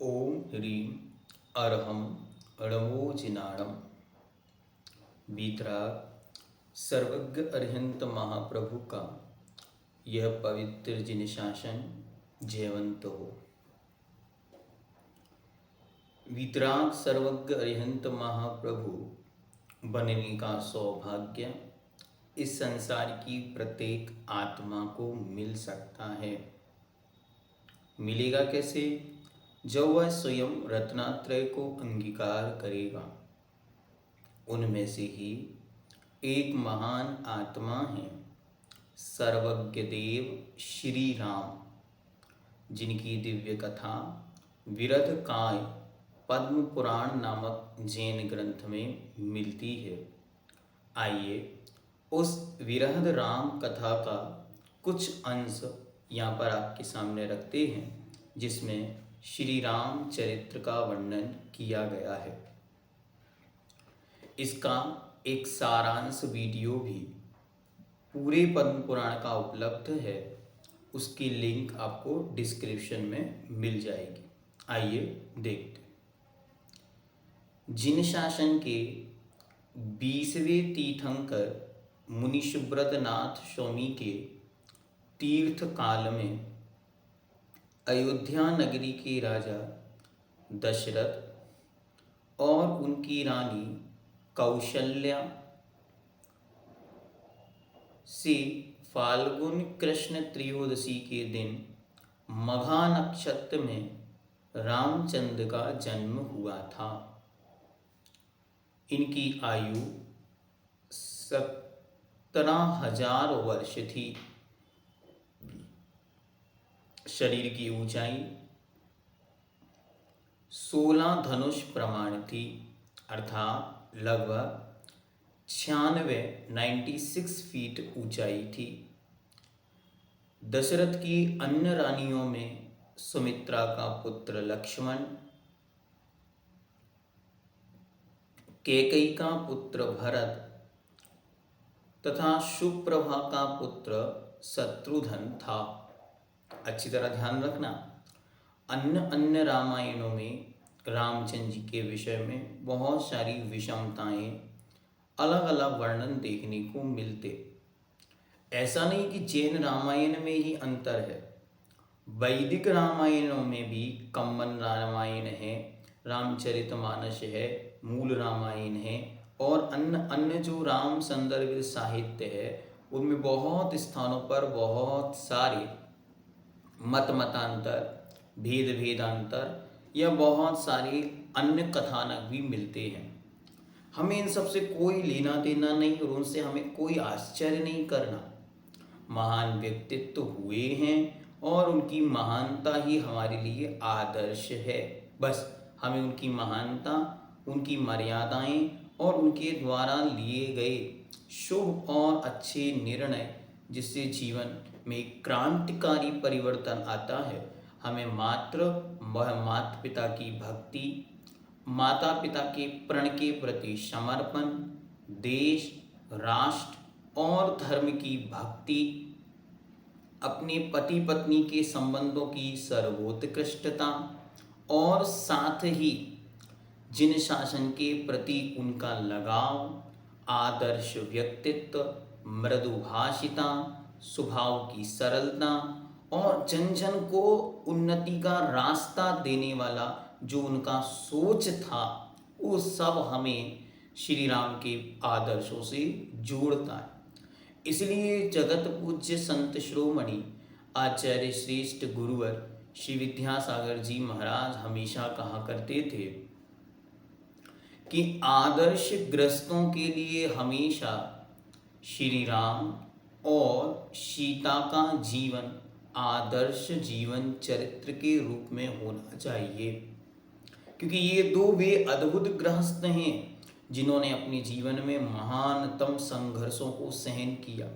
ओम ह्रीं अरहम णमो जिनाणम। वीतराग सर्वज्ञ अरिहंत महाप्रभु का यह पवित्र जिन शासन जयवंत हो। वीतराग सर्वज्ञ अरिहंत महाप्रभु बनने का सौभाग्य इस संसार की प्रत्येक आत्मा को मिल सकता है। मिलेगा कैसे? जब वह स्वयं रत्नात्रय को अंगीकार करेगा। उनमें से ही एक महान आत्मा है सर्वज्ञ देव श्री राम, जिनकी दिव्य कथा विरधकाय पद्म पुराण नामक जैन ग्रंथ में मिलती है। आइए उस विरहद राम कथा का कुछ अंश यहाँ पर आपके सामने रखते हैं, जिसमें श्री राम चरित्र का वर्णन किया गया है। इसका एक सारांश वीडियो भी पूरे पद्म पुराण का उपलब्ध है। उसकी लिंक आपको डिस्क्रिप्शन में मिल जाएगी। आइए देखते हैं। जिन शासन के 20वें तीर्थंकर मुनि सुब्रत नाथ स्वामी के तीर्थ काल में अयोध्या नगरी के राजा दशरथ और उनकी रानी कौशल्या से फाल्गुन कृष्ण त्रयोदशी के दिन मघा नक्षत्र में रामचंद्र का जन्म हुआ था। इनकी आयु 17,000 वर्ष थी। शरीर की ऊंचाई 16 धनुष प्रमाण थी, अर्थात लगभग 96 फीट ऊंचाई थी। दशरथ की अन्य रानियों में सुमित्रा का पुत्र लक्ष्मण, कैकेयी का पुत्र भरत तथा सुप्रभा का पुत्र शत्रुघ्न था। अच्छी तरह ध्यान रखना, अन्य रामायणों में रामचंद्र जी के विषय में बहुत सारी विषमताएं, अलग अलग वर्णन देखने को मिलते। ऐसा नहीं कि जैन रामायण में ही अंतर है, वैदिक रामायणों में भी कम्बन रामायण है, रामचरितमानस है, मूल रामायण है और अन्य जो राम संदर्भित साहित्य है उनमें बहुत स्थानों पर बहुत सारे मतांतर, भेदांतर या बहुत सारे अन्य कथानक भी मिलते हैं। हमें इन सब से कोई लेना देना नहीं और उनसे हमें कोई आश्चर्य नहीं करना। महान व्यक्तित्व हुए हैं और उनकी महानता ही हमारे लिए आदर्श है। बस हमें उनकी महानता, उनकी मर्यादाएं और उनके द्वारा लिए गए शुभ और अच्छे निर्णय, जिससे जीवन में एक क्रांतिकारी परिवर्तन आता है, हमें मात्र माता पिता की भक्ति, माता पिता के प्रण के प्रति समर्पण, देश, राष्ट्र और धर्म की भक्ति, अपने पति पत्नी के संबंधों की सर्वोत्कृष्टता और साथ ही जिन शासन के प्रति उनका लगाव, आदर्श व्यक्तित्व, मृदुभाषिता, स्वभाव की सरलता और जन जन को उन्नति का रास्ता देने वाला जो उनका सोच था, वो सब हमें श्री राम के आदर्शों से जोड़ता है। इसलिए जगत पूज्य संत श्रोमणि आचार्य श्रेष्ठ गुरुवर श्री विद्यासागर जी महाराज हमेशा कहा करते थे कि आदर्श ग्रस्तों के लिए हमेशा श्री राम और सीता का जीवन आदर्श जीवन चरित्र के रूप में होना चाहिए, क्योंकि ये दो वे अद्भुत गृहस्थ हैं जिन्होंने अपने जीवन में महानतम संघर्षों को सहन किया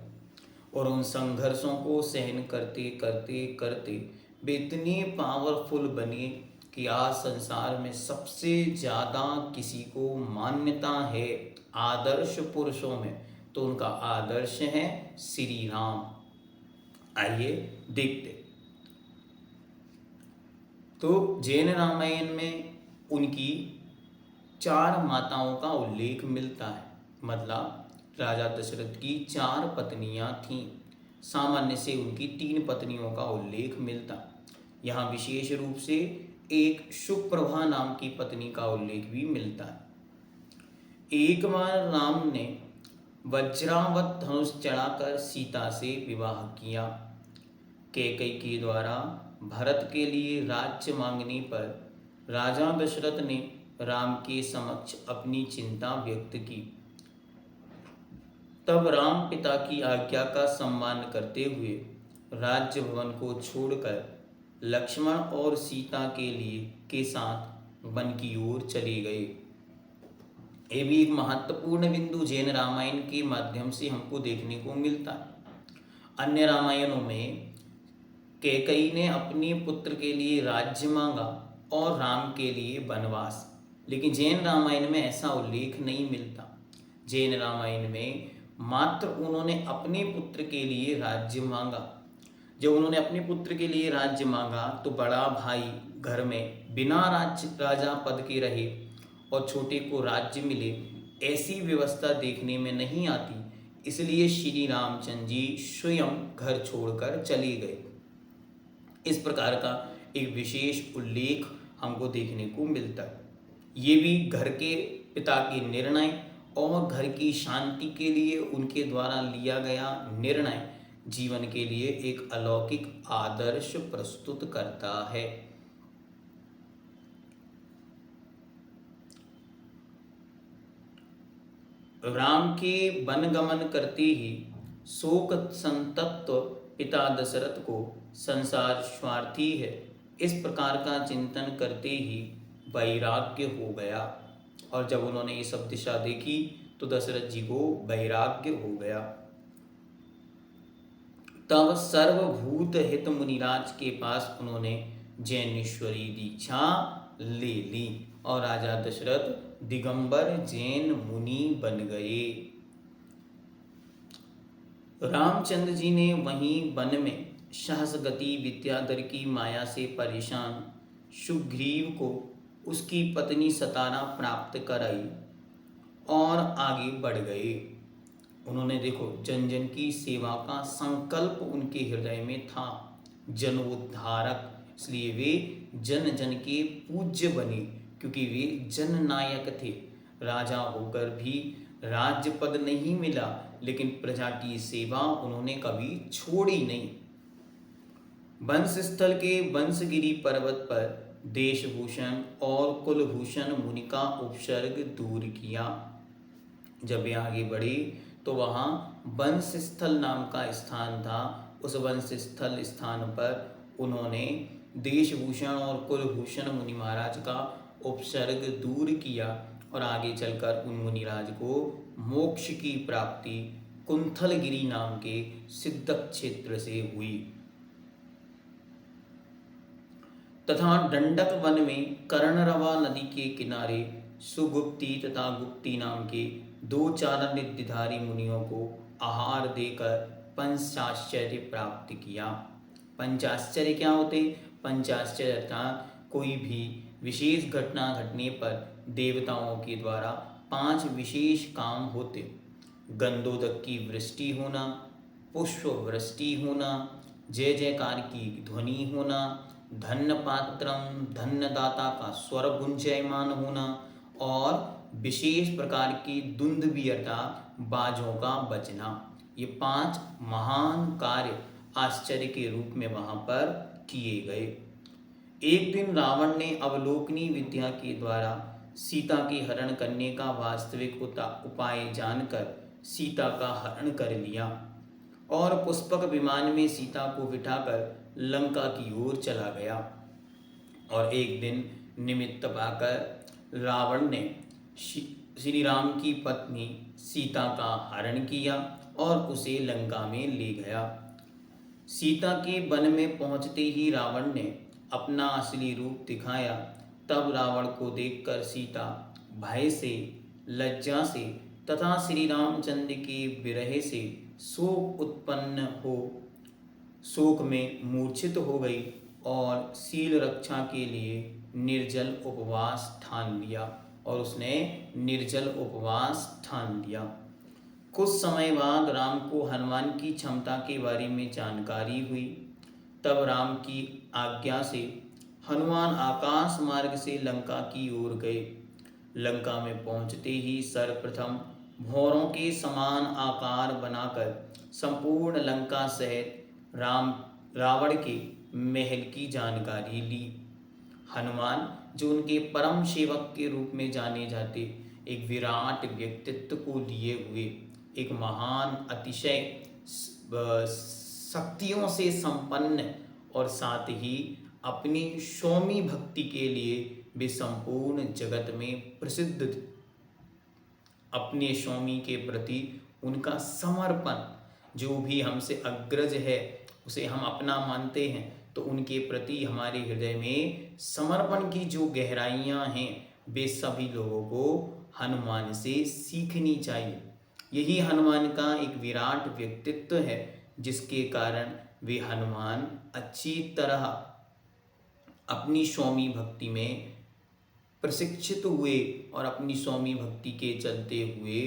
और उन संघर्षों को सहन करते करते करते वे इतने पावरफुल बने कि आज संसार में सबसे ज़्यादा किसी को मान्यता है आदर्श पुरुषों में, तो उनका आदर्श है श्री राम। आइए देखते। तो जैन रामायण में उनकी 4 माताओं का उल्लेख मिलता है। मतलब राजा दशरथ की 4 पत्नियां थीं। सामान्य से उनकी 3 पत्नियों का उल्लेख मिलता। यहाँ विशेष रूप से एक सुप्रभा नाम की पत्नी का उल्लेख भी मिलता है। एक बार राम ने वज्रावत धनुष चढ़ाकर सीता से विवाह किया। कैकेयी के द्वारा भरत के लिए राज्य मांगने पर राजा दशरथ ने राम के समक्ष अपनी चिंता व्यक्त की। तब राम पिता की आज्ञा का सम्मान करते हुए राज्य भवन को छोड़कर लक्ष्मण और सीता के साथ वन की ओर चले गए। ये भी एक महत्वपूर्ण बिंदु जैन रामायण के माध्यम से हमको देखने को मिलता है। अन्य रामायणों में कैकेयी ने अपने पुत्र के लिए राज्य मांगा और राम के लिए वनवास, लेकिन जैन रामायण में ऐसा उल्लेख नहीं मिलता। जैन रामायण में मात्र उन्होंने अपने पुत्र के लिए राज्य मांगा। जब उन्होंने अपने पुत्र के लिए राज्य मांगा तो बड़ा भाई घर में बिना राजा पद के रहे और छोटे को राज्य मिले, ऐसी व्यवस्था देखने में नहीं आती। इसलिए श्री रामचंद्र जी स्वयं घर छोड़कर चले गए। इस प्रकार का एक विशेष उल्लेख हमको देखने को मिलता है। ये भी घर के पिता के निर्णय और घर की शांति के लिए उनके द्वारा लिया गया निर्णय जीवन के लिए एक अलौकिक आदर्श प्रस्तुत करता है। राम के वनगमन करते ही शोक संतप्त पिता दशरथ को संसार स्वार्थी है, इस प्रकार का चिंतन करते ही वैराग्य हो गया। और जब उन्होंने ये सब दिशा देखी तो दशरथ जी को वैराग्य हो गया। तब सर्वभूत हित मुनिराज के पास उन्होंने जैनेश्वरी दीक्षा ले ली और राजा दशरथ दिगंबर जैन मुनि बन गए। रामचंद्र जी ने वहीं वन में सहस्गति विद्याधर की माया से परेशान सुग्रीव को उसकी पत्नी सतारा प्राप्त कराई और आगे बढ़ गए। उन्होंने देखो जन जन की सेवा का संकल्प उनके हृदय में था, जनोद्धारक, इसलिए वे जन जन के पूज्य बने क्योंकि वे जननायक थे। राजा होकर भी राज्य पद नहीं मिला, लेकिन प्रजा की सेवा उन्होंने कभी छोड़ी नहीं। वंशस्थल के वंशगिरी पर्वत पर देशभूषण और कुलभूषण मुनि का उपसर्ग दूर किया। जब वे आगे बढ़े तो वहाँ वंशस्थल नाम का स्थान था। उस वंशस्थल स्थान पर उन्होंने देशभूषण और कुलभूषण मुनि महाराज का उपसर्ग दूर किया और आगे चलकर उन मुनिराज को मोक्ष की प्राप्ति कुंथलगिरी नाम के सिद्ध क्षेत्र से हुई। तथा दंडक वन में कर्णरवा नदी के किनारे सुगुप्ती तथा गुप्ती नाम के 2 चारण मुनियों को आहार देकर पंचाश्चर्य प्राप्त किया। पंचाश्चर्य क्या होते? पंचाश्चर्य अर्थात कोई भी विशेष घटना घटने पर देवताओं के द्वारा 5 विशेष काम होते। गंधोदक की वृष्टि होना, पुष्प वृष्टि होना, जय जयकार की ध्वनि होना, धन्य पात्रम धन्यदाता का स्वर गुंजयमान होना और विशेष प्रकार की दुंदुभी अर्थात बाजों का बजना। ये 5 महान कार्य आश्चर्य के रूप में वहां पर किए गए। एक दिन रावण ने अवलोकनी विद्या के द्वारा सीता के हरण करने का वास्तविक उपाय जानकर सीता का हरण कर लिया और पुष्पक विमान में सीता को बिठाकर लंका की ओर चला गया। और एक दिन निमित्त पाकर रावण ने श्री राम की पत्नी सीता का हरण किया और उसे लंका में ले गया। सीता के वन में पहुंचते ही रावण ने अपना असली रूप दिखाया। तब रावण को देखकर सीता भय से, लज्जा से तथा श्री रामचंद्र के विरह से शोक उत्पन्न हो शोक में मूर्छित हो गई और शील रक्षा के लिए निर्जल उपवास ठान लिया, और उसने निर्जल उपवास ठान लिया। कुछ समय बाद राम को हनुमान की क्षमता के बारे में जानकारी हुई। तब राम की आज्ञा से हनुमान आकाश मार्ग से लंका की ओर गए। लंका में पहुंचते ही सर्वप्रथम भौरों के समान आकार बनाकर संपूर्ण लंका सहित रावण के महल की जानकारी ली। हनुमान, जो उनके परम सेवक के रूप में जाने जाते, एक विराट व्यक्तित्व को लिए हुए एक महान, अतिशय शक्तियों से संपन्न और साथ ही अपनी सौम्य भक्ति के लिए वे संपूर्ण जगत में प्रसिद्ध थे। अपने स्वामी के प्रति उनका समर्पण, जो भी हमसे अग्रज है उसे हम अपना मानते हैं, तो उनके प्रति हमारे हृदय में समर्पण की जो गहराइयाँ हैं वे सभी लोगों को हनुमान से सीखनी चाहिए। यही हनुमान का एक विराट व्यक्तित्व है, जिसके कारण वे हनुमान अच्छी तरह अपनी स्वामी भक्ति में प्रशिक्षित हुए और अपनी स्वामी भक्ति के चलते हुए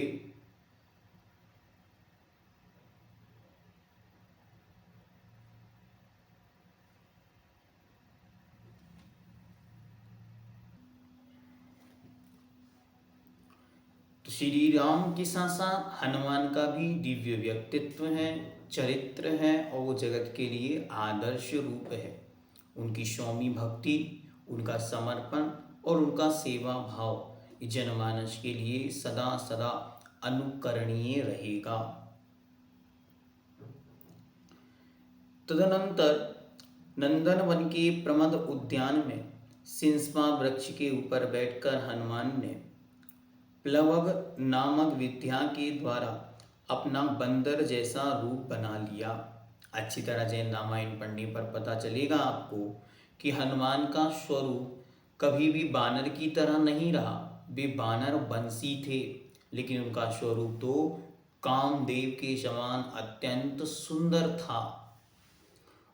तो श्री राम के साथ साथ हनुमान का भी दिव्य व्यक्तित्व है, चरित्र है, और वो जगत के लिए आदर्श रूप है। उनकी स्वामी भक्ति, उनका समर्पण और उनका सेवा भाव जनमानस के लिए सदा सदा अनुकरणीय रहेगा। तदनंतर नंदन वन के प्रमद उद्यान में सिंसपा वृक्ष के ऊपर बैठकर हनुमान ने प्लवग नामक विद्या के द्वारा अपना बंदर जैसा रूप बना लिया। अच्छी तरह जैन रामायण पढ़ने पर पता चलेगा आपको कि हनुमान का स्वरूप कभी भी बानर की तरह नहीं रहा। वे बानर वंशी थे, लेकिन उनका स्वरूप तो कामदेव के समान अत्यंत सुंदर था।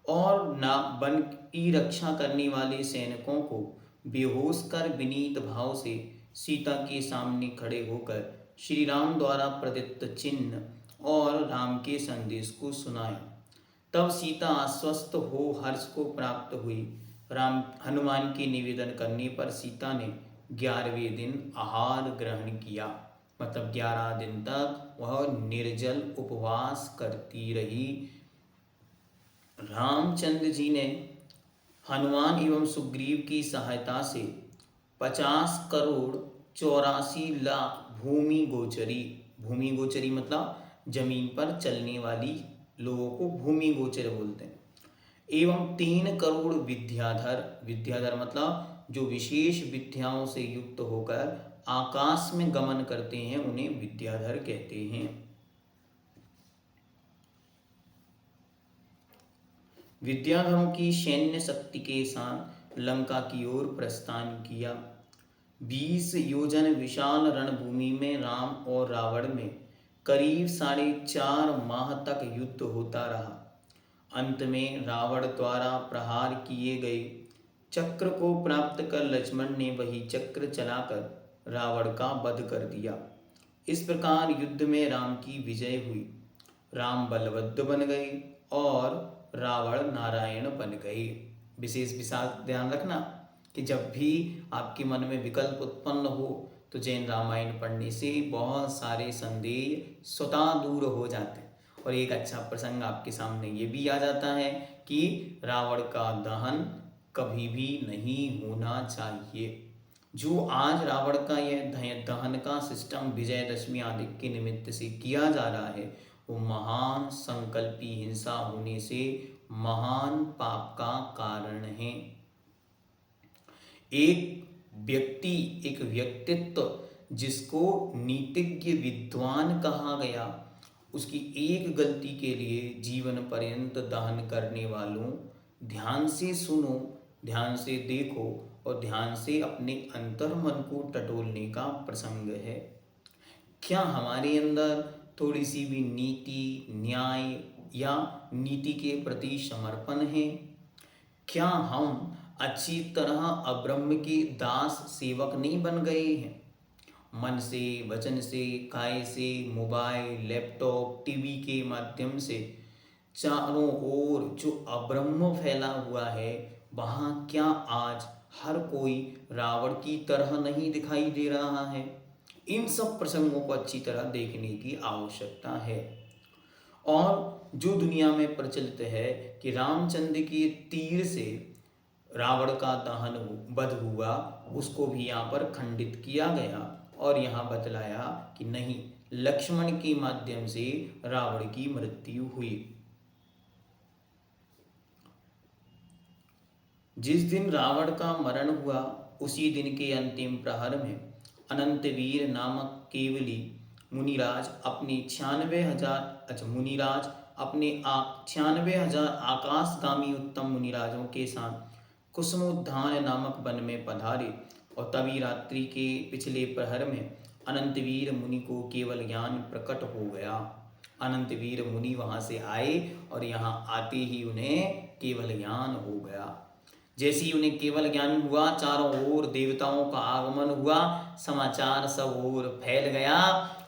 और ना वन की रक्षा करने वाले सैनिकों को बेहोश कर विनीत भाव से सीता के सामने खड़े होकर श्री राम द्वारा प्रदत्त चिन्ह और राम के संदेश को सुनाया। तब सीता आश्वस्त हो हर्ष को प्राप्त हुई। राम हनुमान के निवेदन करने पर सीता ने 11वें दिन आहार ग्रहण किया, मतलब 11 दिन तक वह निर्जल उपवास करती रही। रामचंद्र जी ने हनुमान एवं सुग्रीव की सहायता से 50 करोड़ 84 लाख भूमि गोचरी मतलब जमीन पर चलने वाली लोगों को भूमि गोचर बोलते हैं, एवं 3 करोड़ विद्याधर मतलब जो विशेष विद्याओं से युक्त होकर आकाश में गमन करते हैं, उन्हें विद्याधर कहते हैं। विद्याधरों की सैन्य शक्ति के साथ लंका की ओर प्रस्थान किया। 20 योजन विशाल रणभूमि में राम और रावण में करीब 4.5 माह तक युद्ध होता रहा। अंत में रावण द्वारा प्रहार किए गए चक्र को प्राप्त कर लक्ष्मण ने वही चक्र चलाकर रावण का वध कर दिया। इस प्रकार युद्ध में राम की विजय हुई। राम बलभद्र बन गए और रावण नारायण बन गए। विशेष ध्यान रखना कि जब भी आपके मन में विकल्प उत्पन्न हो तो जैन रामायण पढ़ने से बहुत सारे संदेह स्वतः दूर हो जाते हैं। और एक अच्छा प्रसंग आपके सामने ये भी आ जाता है कि रावण का दहन कभी भी नहीं होना चाहिए। जो आज रावण का यह दहन का सिस्टम विजयदशमी आदि के निमित्त से किया जा रहा है, वो महान संकल्पी हिंसा होने से महान पाप का कारण है। एक व्यक्तित्व जिसको नीतिज्ञ विद्वान कहा गया, उसकी एक गलती के लिए जीवन पर्यंत दहन करने वालों, ध्यान से सुनो, ध्यान से देखो और ध्यान से अपने अंतर्मन को टटोलने का प्रसंग है। क्या हमारे अंदर थोड़ी सी भी नीति, न्याय या नीति के प्रति समर्पण है? क्या हम अच्छी तरह अब्रह्म के दास सेवक नहीं बन गए हैं? मन से, वचन से, काय से, मोबाइल, लैपटॉप, टीवी के माध्यम से चारों ओर जो अब्रह्म फैला हुआ है, वहाँ क्या आज हर कोई रावण की तरह नहीं दिखाई दे रहा है? इन सब प्रसंगों को अच्छी तरह देखने की आवश्यकता है। और जो दुनिया में प्रचलित है कि रामचंद्र के तीर से रावण का दहन वध हुआ, उसको भी यहाँ पर खंडित किया गया और यहाँ बतलाया कि नहीं, लक्ष्मण के माध्यम से रावण की मृत्यु हुई। जिस दिन रावण का मरण हुआ, उसी दिन के अंतिम प्रहर में अनंतवीर नामक केवली मुनिराज अपने 96,000 आकाशगामी उत्तम मुनिराजों के साथ कुसुमोद्यान नामक वन में पधारे। और तभी रात्रि के पिछले प्रहर में अनंतवीर मुनि को केवल ज्ञान प्रकट हो गया। अनंतवीर मुनि वहां से आए और यहाँ आते ही उन्हें केवल ज्ञान हो गया। जैसे ही उन्हें केवल ज्ञान हुआ, चारों ओर देवताओं का आगमन हुआ, समाचार सब ओर फैल गया।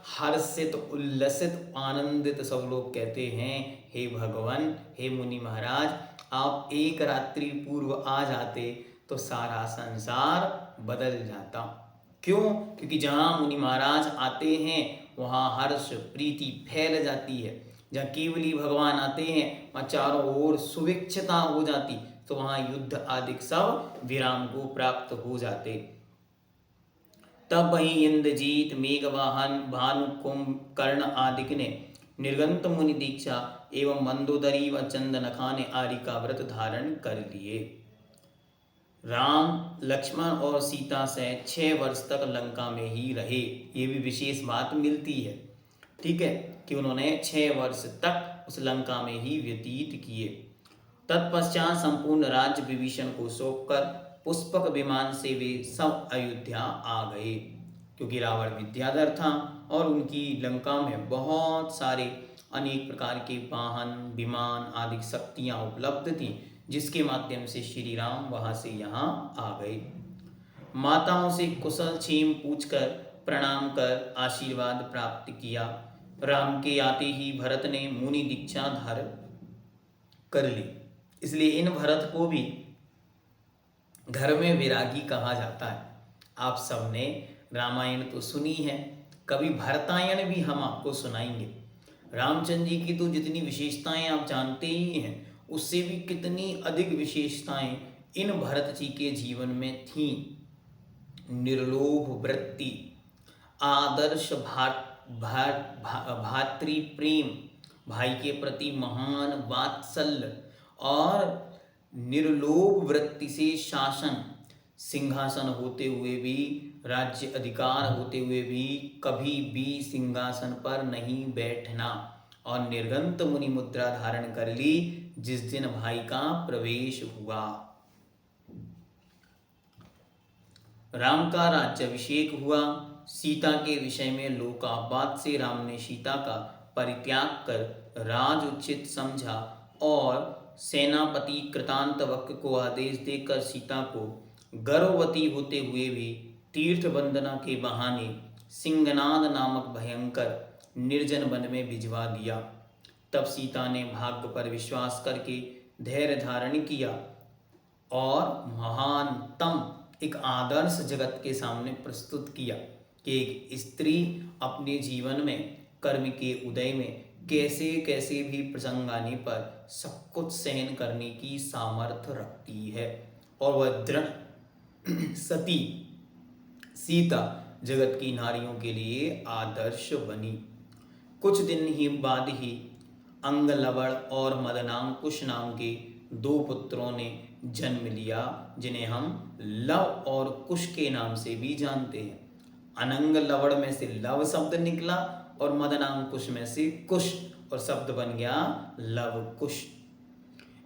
हर्षित, उल्लसित, आनंदित सब लोग कहते हैं, हे भगवान, हे मुनि महाराज, आप एक रात्रि पूर्व आ जाते तो सारा संसार बदल जाता। क्यों? क्योंकि जहाँ मुनि महाराज आते हैं वहाँ हर्ष प्रीति फैल जाती है। जहाँ केवली भगवान आते हैं वहाँ चारों ओर सुभिक्षता हो जाती, तो वहाँ युद्ध आदि सब विराम को प्राप्त हो जाते। तब वहीं इंद्रजीत, मेघवाहन, भानु, कुंभकर्ण आदि ने निर्गंत मुनि दीक्षा एवं मंदोदरी व चंदनखा ने आदि का व्रत धारण कर लिए। राम, लक्ष्मण और सीता से 6 वर्ष तक लंका में ही रहे। ये भी विशेष बात मिलती है, ठीक है, कि उन्होंने 6 वर्ष तक उस लंका में ही व्यतीत किए। तत्पश्चात संपूर्ण राज्य विभीषण को सौंपकर पुष्पक विमान से वे सब अयोध्या आ गए। क्योंकि रावण विद्याधर था और उनकी लंका में बहुत सारे अनेक प्रकार के वाहन, विमान आदि शक्तियां उपलब्ध थीं, जिसके माध्यम से श्री राम वहां से यहाँ आ गए। माताओं से कुशल क्षेम पूछकर प्रणाम कर आशीर्वाद प्राप्त किया। राम के आते ही भरत ने मुनि दीक्षा धारण कर ली। इसलिए इन भरत को भी घर में विरागी कहा जाता है। आप सबने रामायण तो सुनी है, कभी भरतायण भी हम आपको सुनाएंगे। रामचंद्र जी की तो जितनी विशेषताएं आप जानते ही हैं, उससे भी कितनी अधिक विशेषताएं इन भरत जी के जीवन में थीं। निर्लोभ वृत्ति, आदर्श भातृ प्रेम, भाई के प्रति महान वात्सल्य और निर्लोभ वृत्ति से शासन, सिंहासन होते हुए भी, राज्य अधिकार होते हुए भी कभी भी सिंहासन पर नहीं बैठना और निर्गंत मुनि मुद्रा धारण कर ली जिस दिन भाई का प्रवेश हुआ। राम का राज्याभिषेक हुआ। सीता के विषय में लोकापात से राम ने सीता का परित्याग कर राज उचित समझा और सेनापति कृतांतवक्र को आदेश देकर सीता को गर्भवती होते हुए भी तीर्थ वंदना के बहाने सिंहनाद नामक भयंकर निर्जन वन में भिजवा दिया। तब सीता ने भाग्य पर विश्वास करके धैर्य धारण किया और महानतम एक आदर्श जगत के सामने प्रस्तुत किया कि एक स्त्री अपने जीवन में कर्म के उदय में कैसे कैसे भी प्रसंग आने पर सब कुछ सहन करने की सामर्थ्य रखती है। और वह दृढ़ सती सीता जगत की नारियों के लिए आदर्श बनी। कुछ दिन ही बाद ही अंगलवड़ और मदनांकुश नाम के 2 पुत्रों ने जन्म लिया, जिन्हें हम लव और कुश के नाम से भी जानते हैं। अनंग लवड़ में से लव शब्द निकला और मदनांकुश में से कुश, और शब्द बन गया लव कुश।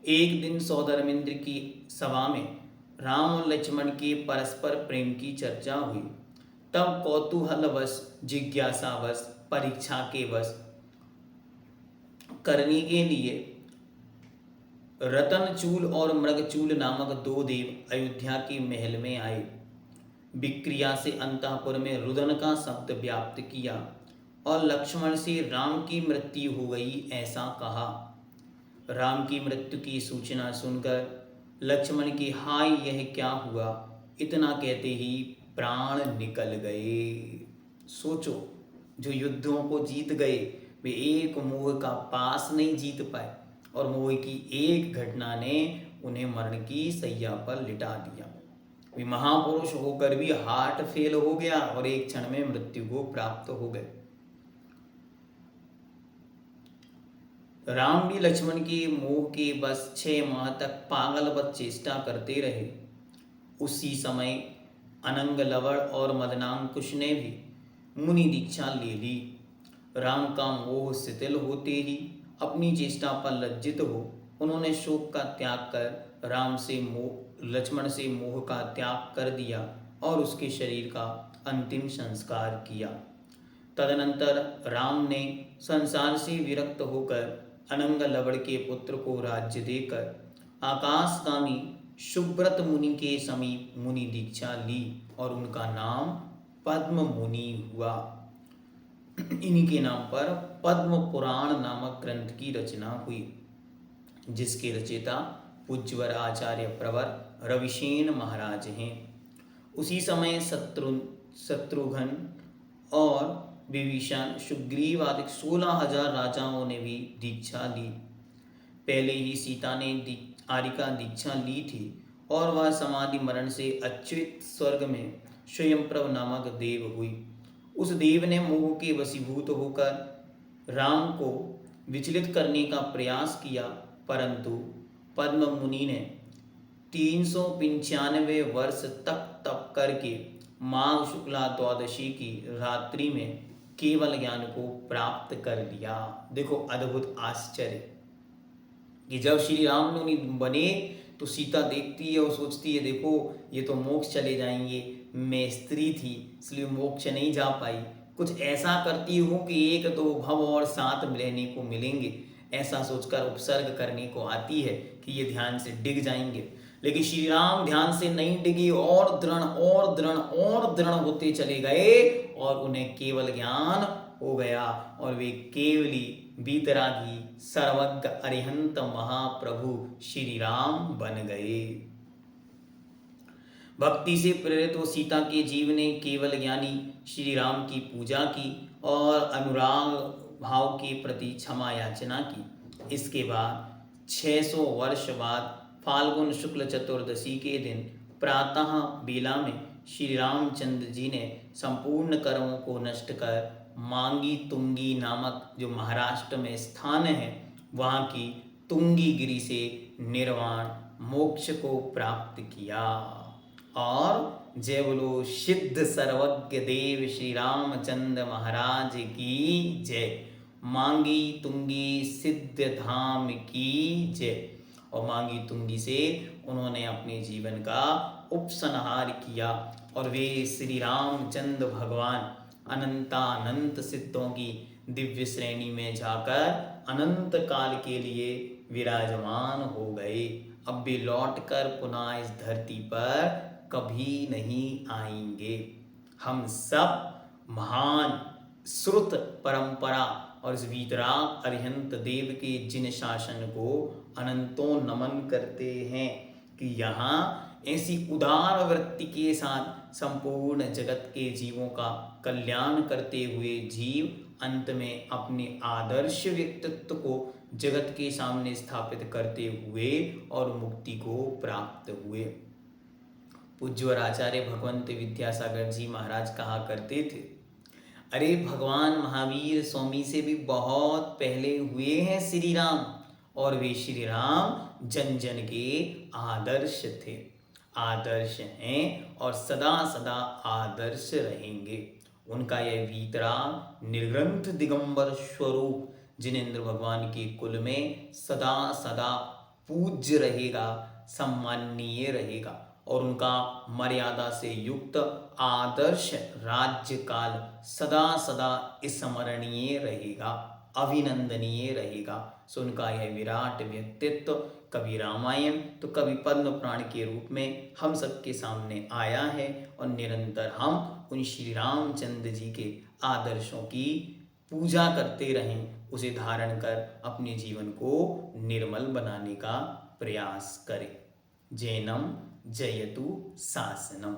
एक दिन सौधर्मिंद्र की सभा में राम और लक्ष्मण के परस्पर प्रेम की चर्चा हुई। तब कौतूहलवश, जिज्ञासावश, परीक्षा के वश करने के लिए रतनचूल और मृगचूल नामक दो देव अयोध्या के महल में आए। विक्रिया से अंतःपुर में रुदन का शब्द व्याप्त किया और लक्ष्मण से राम की मृत्यु हो गई ऐसा कहा। राम की मृत्यु की सूचना सुनकर लक्ष्मण की हाय यह क्या हुआ, इतना कहते ही प्राण निकल गए। सोचो, जो युद्धों को जीत गए वे एक मोह का पास नहीं जीत पाए और मोह की एक घटना ने उन्हें मरण की शैया पर लिटा दिया। वे महापुरुष होकर भी हार्ट फेल हो गया और एक क्षण में मृत्यु को प्राप्त हो गए। राम भी लक्ष्मण के मोह के बस 6 माह तक पागलवत चेष्टा करते रहे। उसी समय अनंग लवण और मदनांकुश ने भी मुनि दीक्षा ले ली। राम का मोह शिथिल होते ही अपनी चेष्टा पर लज्जित हो उन्होंने शोक का त्याग कर लक्ष्मण से मोह का त्याग कर दिया और उसके शरीर का अंतिम संस्कार किया। तदनंतर राम ने संसार से विरक्त होकर अनंग लवण के पुत्र को राज्य देकर आकाशगामी सुब्रत मुनि के समीप मुनि दीक्षा ली और उनका नाम पद्म मुनि हुआ। इन्हीं के नाम पर पद्म पुराण नामक ग्रंथ की रचना हुई, जिसके रचयिता पूज्यवर आचार्य प्रवर रविसेन महाराज हैं। उसी समय शत्रुघ्न और विभीषण, सुग्रीव आदि 16,000 राजाओं ने भी दीक्षा ली। पहले ही सीता ने आरिका दीक्षा ली थी और वह समाधि मरण से अच्युत स्वर्ग में स्वयंप्रभ नामक देव हुई। उस देव ने मोह के वशीभूत होकर राम को विचलित करने का प्रयास किया, परंतु पद्म मुनि ने 395 वर्ष तक तप करके माघ शुक्ला द्वादशी की रात्रि में केवल ज्ञान को प्राप्त कर लिया। देखो अद्भुत आश्चर्य कि जब श्री राम मुनि बने तो सीता देखती है और सोचती है देखो ये तो मोक्ष चले जाएंगे, मैं स्त्री थी इसलिए मोक्ष नहीं जा पाई, कुछ ऐसा करती हूँ कि 1-2 भव और साथ रहने को मिलेंगे, ऐसा सोचकर उपसर्ग करने को आती है कि ये ध्यान से डिग जाएंगे। लेकिन श्री राम ध्यान से नहीं डिगे और दृढ़ और दृढ़ और दृढ़ होते चले गए और उन्हें केवल ज्ञान हो गया और वे केवली बीतरागी सर्वज्ञ अरिहंत महाप्रभु श्री राम बन गए। भक्ति से प्रेरित हो सीता के जीव ने केवल ज्ञानी श्री राम की पूजा की और अनुराग भाव के प्रति क्षमा याचना की। इसके बाद 600 वर्ष बाद फाल्गुन शुक्ल चतुर्दशी के दिन प्रातः बेला में श्री रामचंद्र जी ने संपूर्ण कर्मों को नष्ट कर मांगी तुंगी नामक जो महाराष्ट्र में स्थान है वहाँ की तुंगी गिरी से निर्वाण मोक्ष को प्राप्त किया। और जय बोलो सिद्ध सर्वज्ञ देव श्री रामचंद्र महाराज की जय। मांगी तुंगी सिद्ध धाम की जय। और मांगी तुंगी से उन्होंने अपने जीवन का उपसंहार किया और वे श्री रामचंद्र भगवान अनंतानंत सिद्धों की दिव्य श्रेणी में जाकर अनंत काल के लिए विराजमान हो गए। अब वे लौटकर पुनः इस धरती पर कभी नहीं आएंगे। हम सब महान श्रुत परंपरा और इस वीतराग अरिहंत देव के जिन शासन को अनंतों नमन करते हैं कि यहाँ ऐसी उदार वृत्ति के साथ संपूर्ण जगत के जीवों का कल्याण करते हुए जीव अंत में अपने आदर्श व्यक्तित्व को जगत के सामने स्थापित करते हुए और मुक्ति को प्राप्त हुए। पूज्य आचार्य भगवंत विद्यासागर जी महाराज कहा करते थे, अरे भगवान महावीर स्वामी से भी बहुत पहले हुए हैं श्री राम और वे श्री राम जन जन के आदर्श थे, आदर्श हैं और सदा सदा आदर्श रहेंगे। उनका यह वीतराग निर्ग्रंथ दिगंबर स्वरूप जिनेंद्र भगवान के कुल में सदा सदा पूज्य रहेगा, सम्माननीय रहेगा और उनका मर्यादा से युक्त आदर्श राज्य काल सदा सदा स्मरणीय रहेगा, अभिनंदनीय रहेगा, सो उनका यह विराट व्यक्तित्व कभी रामायण तो कभी पद्म पुराण के रूप में हम सबके सामने आया है और निरंतर हम उन श्री रामचंद्र जी के आदर्शों की पूजा करते रहें, उसे धारण कर अपने जीवन को निर्मल बनाने का प्रयास करें। जैनम जयतु शासनम।